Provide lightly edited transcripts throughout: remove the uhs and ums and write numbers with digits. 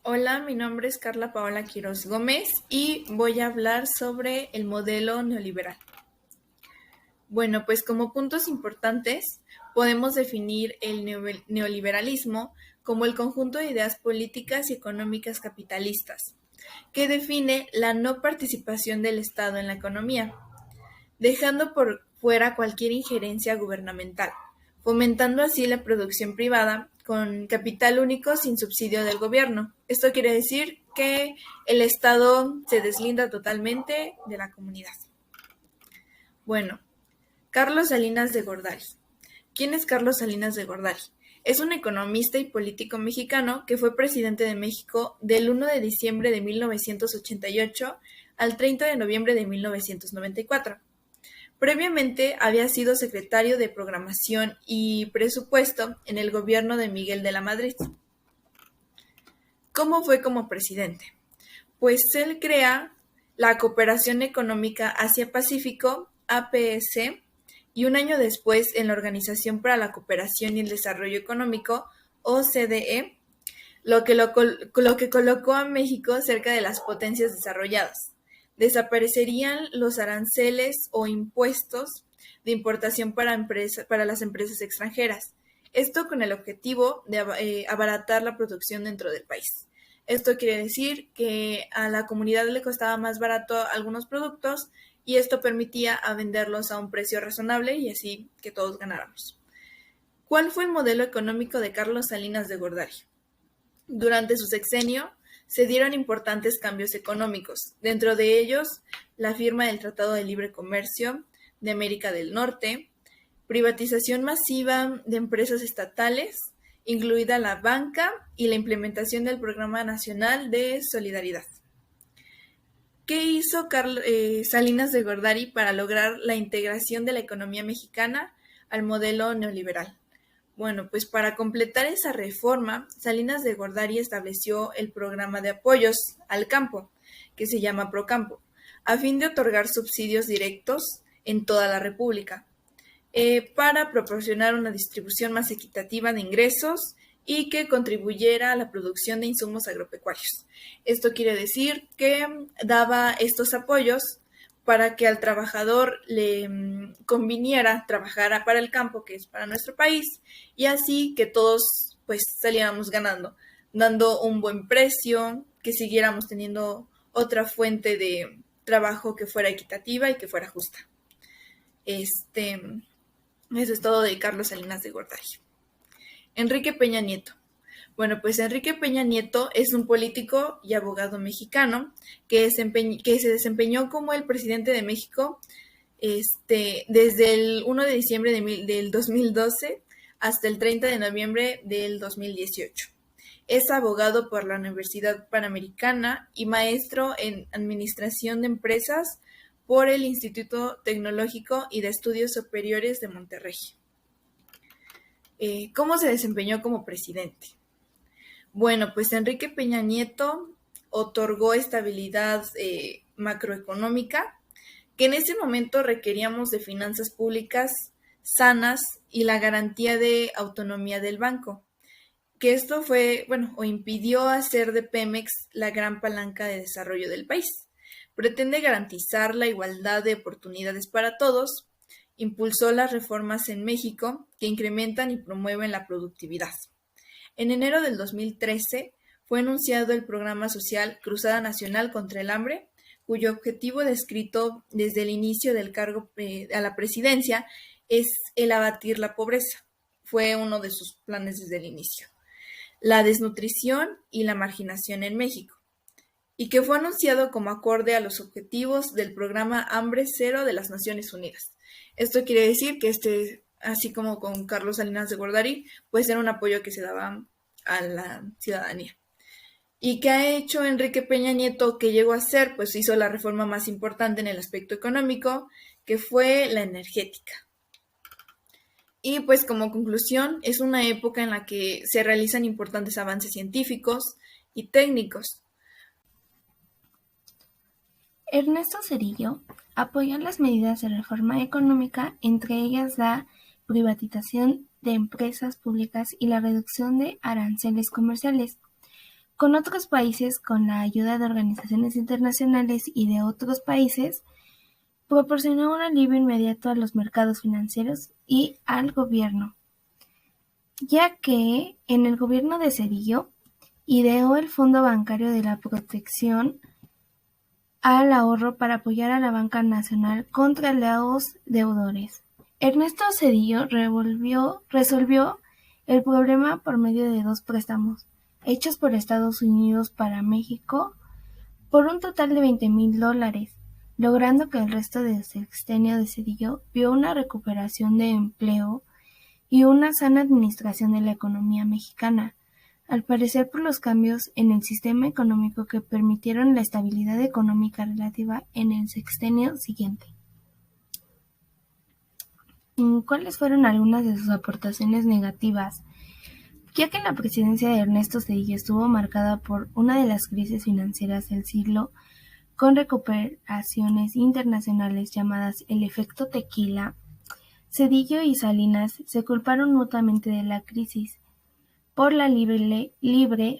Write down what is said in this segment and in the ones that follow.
Hola, mi nombre es Carla Paola Quiroz Gómez y voy a hablar sobre el modelo neoliberal. Bueno, pues como puntos importantes podemos definir el neoliberalismo como el conjunto de ideas políticas y económicas capitalistas, que define la no participación del Estado en la economía, dejando por fuera cualquier injerencia gubernamental, fomentando así la producción privada con capital único sin subsidio del gobierno. Esto quiere decir que el Estado se deslinda totalmente de la comunidad. Bueno, Carlos Salinas de Gortari. ¿Quién es Carlos Salinas de Gortari? Es un economista y político mexicano que fue presidente de México del 1 de diciembre de 1988 al 30 de noviembre de 1994. Previamente había sido secretario de Programación y Presupuesto en el gobierno de Miguel de la Madrid. ¿Cómo fue como presidente? Pues él crea la Cooperación Económica Asia-Pacífico, APS, y un año después en la Organización para la Cooperación y el Desarrollo Económico, OCDE, lo que colocó a México cerca de las potencias desarrolladas. Desaparecerían los aranceles o impuestos de importación para las empresas extranjeras. Esto con el objetivo de abaratar la producción dentro del país. Esto quiere decir que a la comunidad le costaba más barato algunos productos y esto permitía a venderlos a un precio razonable y así que todos ganáramos. ¿Cuál fue el modelo económico de Carlos Salinas de Gortari? Durante su sexenio se dieron importantes cambios económicos, dentro de ellos la firma del Tratado de Libre Comercio de América del Norte, privatización masiva de empresas estatales, incluida la banca, y la implementación del Programa Nacional de Solidaridad. ¿Qué hizo Salinas de Gortari para lograr la integración de la economía mexicana al modelo neoliberal? Bueno, pues para completar esa reforma, Salinas de Gortari estableció el programa de apoyos al campo, que se llama Procampo, a fin de otorgar subsidios directos en toda la República, para proporcionar una distribución más equitativa de ingresos y que contribuyera a la producción de insumos agropecuarios. Esto quiere decir que daba estos apoyos para que al trabajador le conviniera trabajar para el campo, que es para nuestro país, y así que todos pues saliéramos ganando, dando un buen precio, que siguiéramos teniendo otra fuente de trabajo que fuera equitativa y que fuera justa. Eso es todo de Carlos Salinas de Gortari. Enrique Peña Nieto. Bueno, pues Enrique Peña Nieto es un político y abogado mexicano que se desempeñó como el presidente de México desde el 1 de diciembre del 2012 hasta el 30 de noviembre del 2018. Es abogado por la Universidad Panamericana y maestro en Administración de Empresas por el Instituto Tecnológico y de Estudios Superiores de Monterrey. ¿Cómo se desempeñó como presidente? Bueno, pues Enrique Peña Nieto otorgó estabilidad macroeconómica, que en ese momento requeríamos de finanzas públicas sanas y la garantía de autonomía del banco, que esto fue, o impidió hacer de Pemex la gran palanca de desarrollo del país. Pretende garantizar la igualdad de oportunidades para todos, impulsó las reformas en México que incrementan y promueven la productividad. En enero del 2013 fue anunciado el programa social Cruzada Nacional contra el Hambre, cuyo objetivo descrito desde el inicio del cargo a la presidencia es el abatir la pobreza. Fue uno de sus planes desde el inicio. La desnutrición y la marginación en México, y que fue anunciado como acorde a los objetivos del programa Hambre Cero de las Naciones Unidas. Esto quiere decir que así como con Carlos Salinas de Gortari, pues era un apoyo que se daba a la ciudadanía. ¿Y qué ha hecho Enrique Peña Nieto que llegó a ser? Pues hizo la reforma más importante en el aspecto económico, que fue la energética. Y pues como conclusión, es una época en la que se realizan importantes avances científicos y técnicos. Ernesto Zedillo apoyó las medidas de reforma económica, entre ellas la privatización de empresas públicas y la reducción de aranceles comerciales. con otros países con la ayuda de organizaciones internacionales y de otros países, proporcionó un alivio inmediato a los mercados financieros y al gobierno, ya que en el gobierno de Cedillo ideó el Fondo Bancario de la Protección al Ahorro para apoyar a la banca nacional contra los deudores. Ernesto Cedillo resolvió el problema por medio de dos préstamos, hechos por Estados Unidos para México, por un total de $20,000, logrando que el resto del sexenio de Cedillo vio una recuperación de empleo y una sana administración de la economía mexicana, al parecer por los cambios en el sistema económico que permitieron la estabilidad económica relativa en el sexenio siguiente. ¿Cuáles fueron algunas de sus aportaciones negativas? Ya que la presidencia de Ernesto Zedillo estuvo marcada por una de las crisis financieras del siglo, con recuperaciones internacionales llamadas el efecto tequila, Zedillo y Salinas se culparon mutuamente de la crisis. Por la libre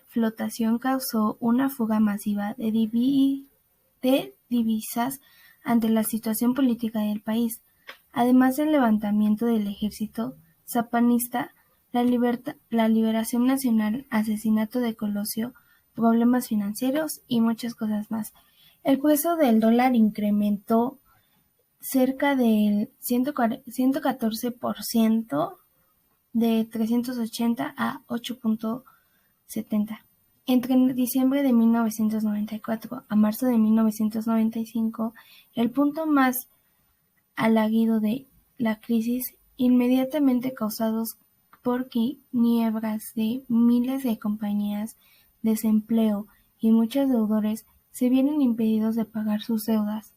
flotación causó una fuga masiva de divisas ante la situación política del país, además del levantamiento del ejército zapanista, la liberación nacional, asesinato de Colosio, problemas financieros y muchas cosas más. El precio del dólar incrementó cerca del 114%, de 380 a 8.70. Entre diciembre de 1994 a marzo de 1995, el punto más álgido de la crisis, inmediatamente causados por quiebras de miles de compañías, desempleo y muchos deudores se vieron impedidos de pagar sus deudas.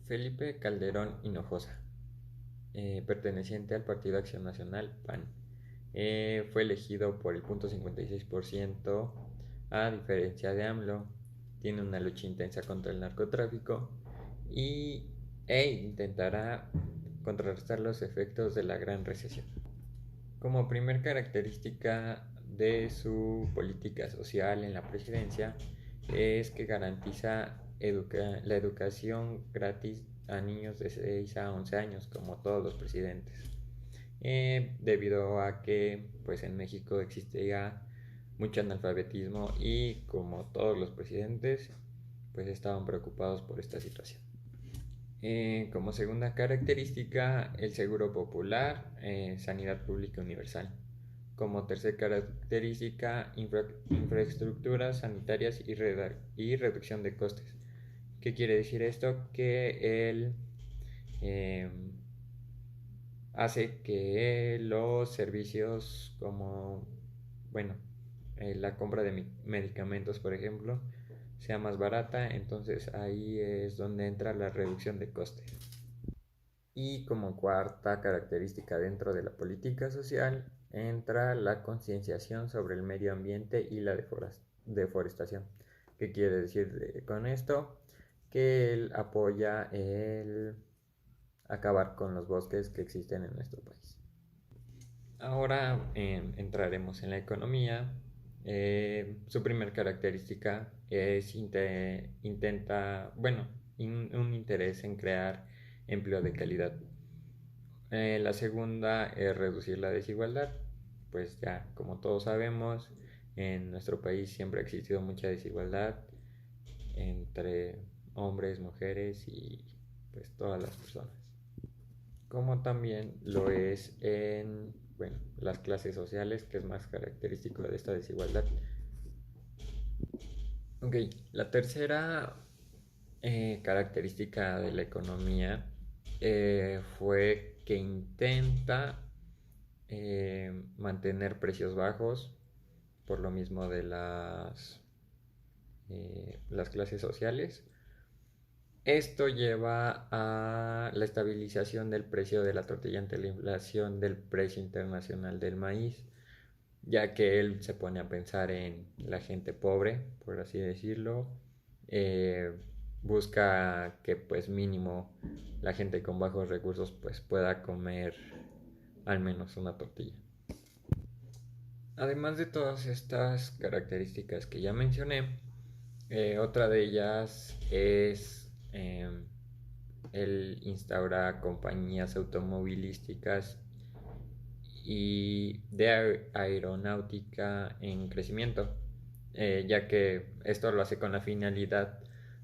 Felipe Calderón Hinojosa, perteneciente al Partido Acción Nacional PAN, fue elegido por el 0.56%, a diferencia de AMLO. Tiene una lucha intensa contra el narcotráfico e intentará contrarrestar los efectos de la gran recesión. Como primer característica de su política social en la presidencia es que garantiza la educación gratis a niños de 6 a 11 años, como todos los presidentes, debido a que pues en México existía mucho analfabetismo y como todos los presidentes pues estaban preocupados por esta situación. Como segunda característica, el seguro popular, sanidad pública universal. Como tercera característica, infraestructuras sanitarias y reducción de costes. ¿Qué quiere decir esto? Que él hace que los servicios como, la compra de medicamentos, por ejemplo, sea más barata, entonces ahí es donde entra la reducción de costes. Y como cuarta característica dentro de la política social entra la concienciación sobre el medio ambiente y la deforestación. ¿Qué quiere decir con esto? Que él apoya el acabar con los bosques que existen en nuestro país. Ahora entraremos en la economía. Su primera característica es un interés en crear empleo de calidad. La segunda es reducir la desigualdad. Pues ya, como todos sabemos, en nuestro país siempre ha existido mucha desigualdad entre hombres, mujeres y pues todas las personas. Como también lo es en las clases sociales, que es más característico de esta desigualdad. Ok, la tercera característica de la economía fue que intenta mantener precios bajos por lo mismo de las clases sociales. Esto lleva a la estabilización del precio de la tortilla ante la inflación del precio internacional del maíz, ya que él se pone a pensar en la gente pobre, por así decirlo. Busca que pues mínimo la gente con bajos recursos pues pueda comer al menos una tortilla. Además de todas estas características que ya mencioné, otra de ellas es el instaurar compañías automovilísticas y de aeronáutica en crecimiento, ya que esto lo hace con la finalidad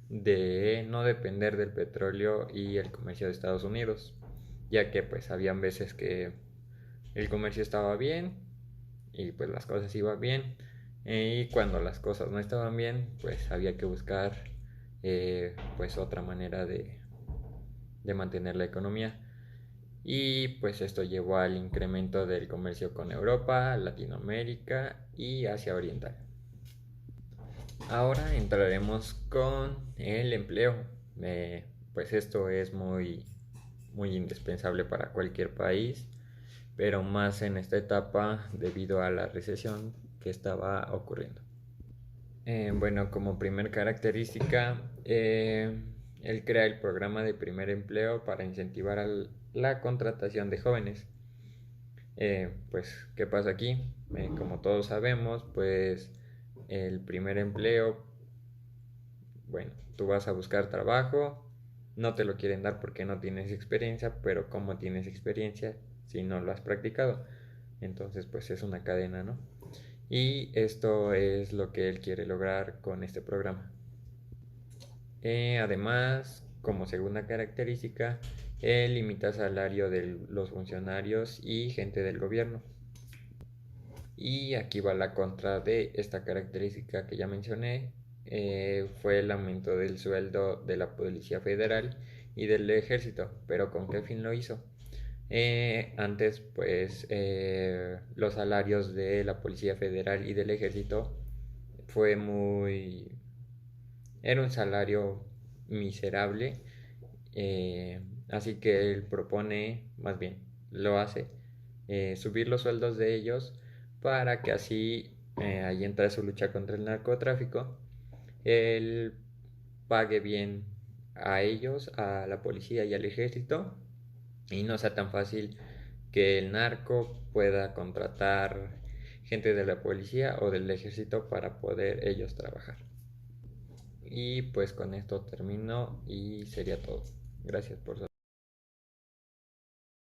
de no depender del petróleo y el comercio de Estados Unidos, ya que pues habían veces que el comercio estaba bien y pues las cosas iban bien, y cuando las cosas no estaban bien pues había que buscar pues otra manera de mantener la economía, y pues esto llevó al incremento del comercio con Europa, Latinoamérica y Asia Oriental. Ahora entraremos con el empleo. Pues esto es muy indispensable para cualquier país, pero más en esta etapa debido a la recesión que estaba ocurriendo. Bueno, como primer característica, él crea el programa de primer empleo para incentivar la contratación de jóvenes. Pues, ¿qué pasa aquí? Como todos sabemos, pues el primer empleo, bueno, tú vas a buscar trabajo, no te lo quieren dar porque no tienes experiencia, pero ¿cómo tienes experiencia si no lo has practicado? Entonces, pues es una cadena, ¿no? Y esto es lo que él quiere lograr con este programa. Además, como segunda característica, él limita el salario de los funcionarios y gente del gobierno. Y aquí va la contra de esta característica que ya mencioné, fue el aumento del sueldo de la Policía Federal y del Ejército. ¿Pero con qué fin lo hizo? Antes, pues, los salarios de la Policía Federal y del Ejército fue muy... Era un salario miserable, así que él propone, más bien, lo hace, subir los sueldos de ellos para que así, ahí entra su lucha contra el narcotráfico, él pague bien a ellos, a la policía y al ejército, y no sea tan fácil que el narco pueda contratar gente de la policía o del ejército para poder ellos trabajar. Y pues con esto termino y sería todo. Gracias por su